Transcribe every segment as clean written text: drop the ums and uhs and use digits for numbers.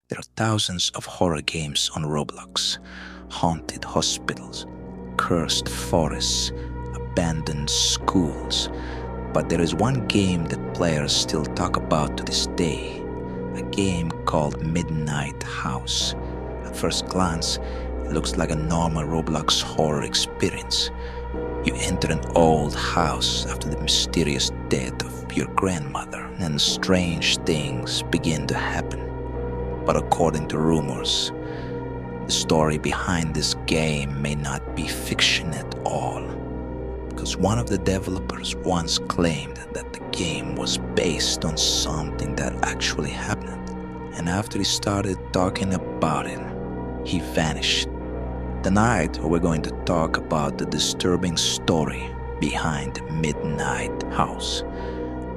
There are thousands of horror games on Roblox: haunted hospitals, cursed forests, abandoned schools. But there is one game that players still talk about to this day, a game called Midnight House. At first glance, it looks like a normal Roblox horror experience. You enter an old house after the mysterious death of your grandmother, and strange things begin to happen. But according to rumors, the story behind this game may not be fiction at all, because one of the developers once claimed that the game was based on something that actually happened, and after he started talking about it, he vanished. Tonight, we're going to talk about the disturbing story behind Midnight House.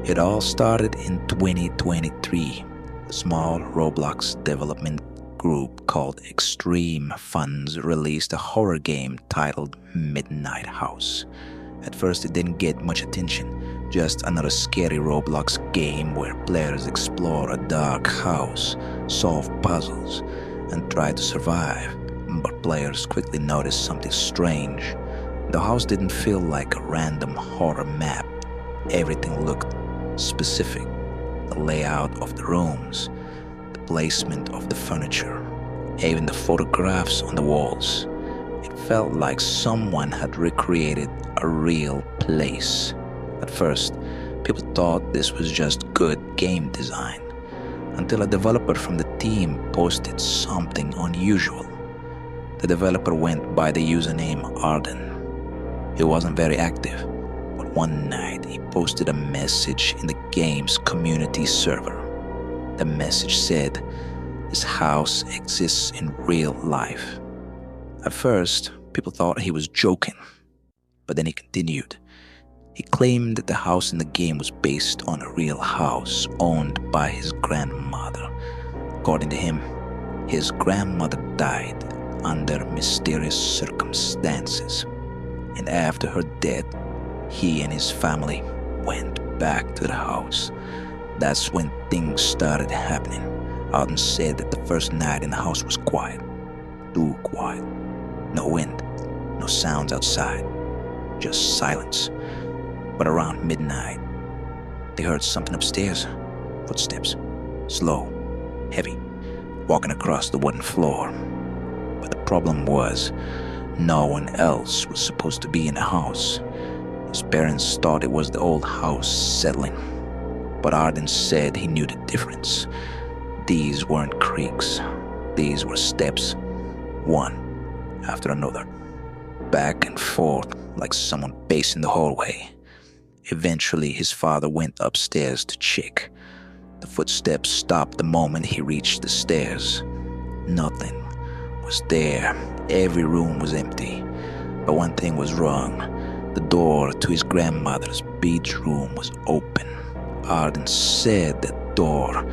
It all started in 2023. A small Roblox development group called Extreme Funds released a horror game titled Midnight House. At first, it didn't get much attention, just another scary Roblox game where players explore a dark house, solve puzzles, and try to survive. But players quickly noticed something strange. The house didn't feel like a random horror map. Everything looked specific. The layout of the rooms, the placement of the furniture, even the photographs on the walls. It felt like someone had recreated a real place. At first, people thought this was just good game design, until a developer from the team posted something unusual. The developer went by the username Arden. He wasn't very active, but one night he posted a message in the game's community server. The message said, "This house exists in real life." At first, people thought he was joking, but then he continued. He claimed that the house in the game was based on a real house owned by his grandmother. According to him, his grandmother died under mysterious circumstances, and after her death, he and his family went back to the house. That's when things started happening. Alden said that the first night in the house was quiet, too quiet. No wind, no sounds outside, just silence. But around midnight, they heard something upstairs. Footsteps, slow, heavy, walking across the wooden floor. But the problem was, no one else was supposed to be in the house. His parents thought it was the old house settling, but Arden said he knew the difference. These weren't creaks, these were steps, one after another, back and forth like someone pacing the hallway. Eventually, his father went upstairs to check. The footsteps stopped the moment he reached the stairs. Nothing was there. Every room was empty. But one thing was wrong. The door to his grandmother's bedroom was open. Arden said that door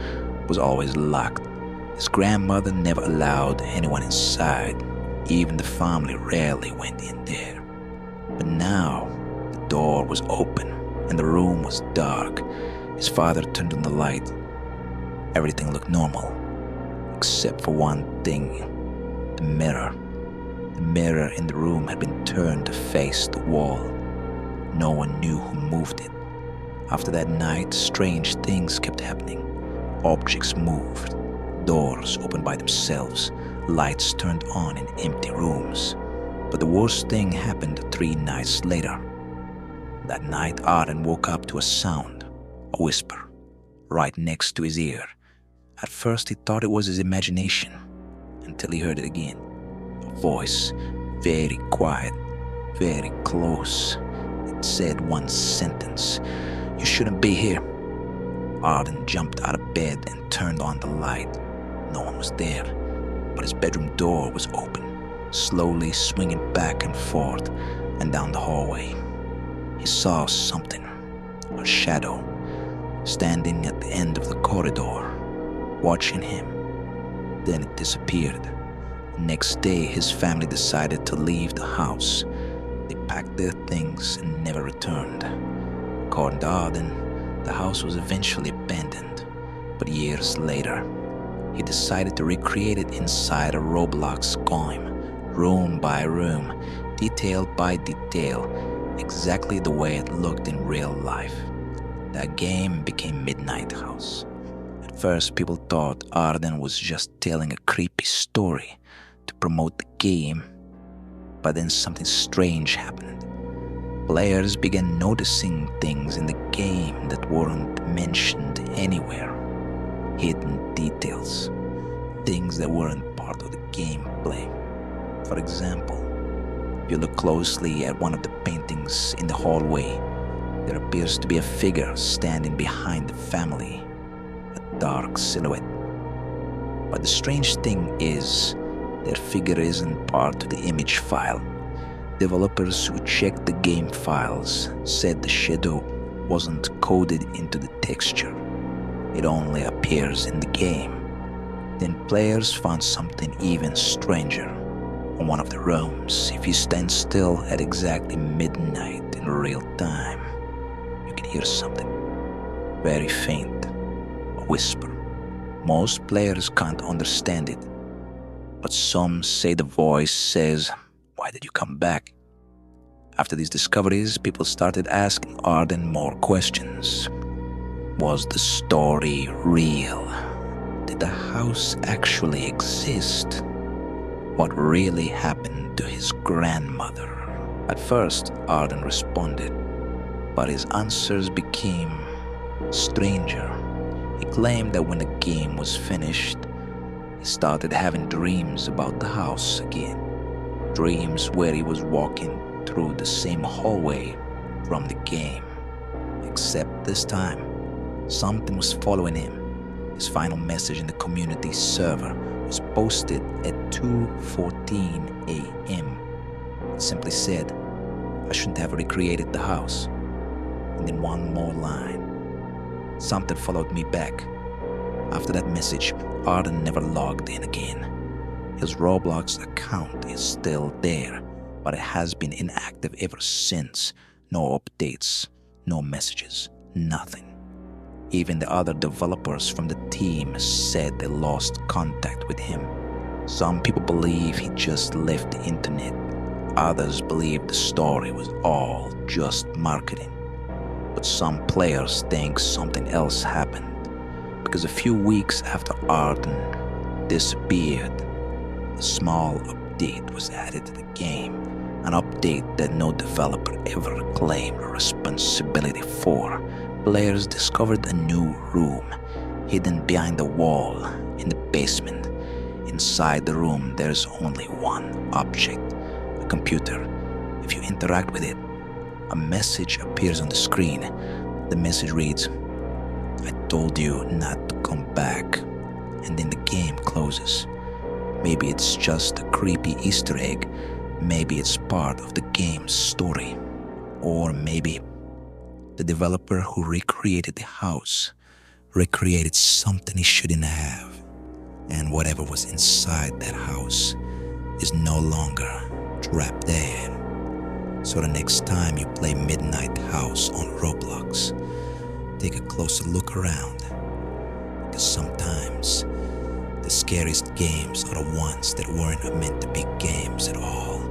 was always locked. His grandmother never allowed anyone inside. Even the family rarely went in there. But now, the door was open and the room was dark. His father turned on the light. Everything looked normal, except for one thing. The mirror. The mirror in the room had been turned to face the wall. No one knew who moved it. After that night, strange things kept happening. Objects moved. Doors opened by themselves. Lights turned on in empty rooms. But the worst thing happened 3 nights later. That night, Arden woke up to a sound, a whisper, right next to his ear. At first, he thought it was his imagination, until he heard it again. A voice, very quiet, very close. It said one sentence, "You shouldn't be here." Arden jumped out of bed and turned on the light. No one was there, but his bedroom door was open, slowly swinging back and forth and down the hallway. He saw something, a shadow, standing at the end of the corridor, watching him. Then it disappeared. Next day, his family decided to leave the house. They packed their things and never returned. According to Arden, the house was eventually abandoned, but years later, he decided to recreate it inside a Roblox game, room by room, detail by detail, exactly the way it looked in real life. That game became Midnight House. At first, people thought Arden was just telling a creepy story to promote the game, but then something strange happened. Players began noticing things in the game that weren't mentioned anywhere. Hidden details, things that weren't part of the gameplay. For example, if you look closely at one of the paintings in the hallway, there appears to be a figure standing behind the family, a dark silhouette. But the strange thing is, that figure isn't part of the image file. Developers who checked the game files said the shadow wasn't coded into the texture. It only appears in the game. Then players found something even stranger. On one of the rooms, if you stand still at exactly midnight in real time, you can hear something very faint, a whisper. Most players can't understand it, but some say the voice says, "Why did you come back?" After these discoveries, people started asking Arden more questions. Was the story real? Did the house actually exist? What really happened to his grandmother? At first, Arden responded, but his answers became stranger. He claimed that when the game was finished, he started having dreams about the house again. Dreams where he was walking through the same hallway from the game. Except this time, something was following him. His final message in the community server was posted at 2:14 a.m. It simply said, "I shouldn't have recreated the house." And then one more line. Something followed me back. After that message, Arden never logged in again. His Roblox account is still there, but it has been inactive ever since. No updates, no messages, nothing. Even the other developers from the team said they lost contact with him. Some people believe he just left the internet. Others believe the story was all just marketing. But some players think something else happened, because a few weeks after Arden disappeared, a small update was added to the game, an update that no developer ever claimed responsibility for. Players discovered a new room, hidden behind the wall in the basement. Inside the room, there's only one object, a computer. If you interact with it, a message appears on the screen. The message reads, "I told you not to come back," and then the game closes. Maybe it's just a creepy Easter egg. Maybe it's part of the game's story. Or maybe the developer who recreated the house recreated something he shouldn't have. And whatever was inside that house is no longer trapped there. So the next time you play Midnight House on Roblox, take a closer look around. Because sometimes the scariest games are the ones that weren't meant to be games at all.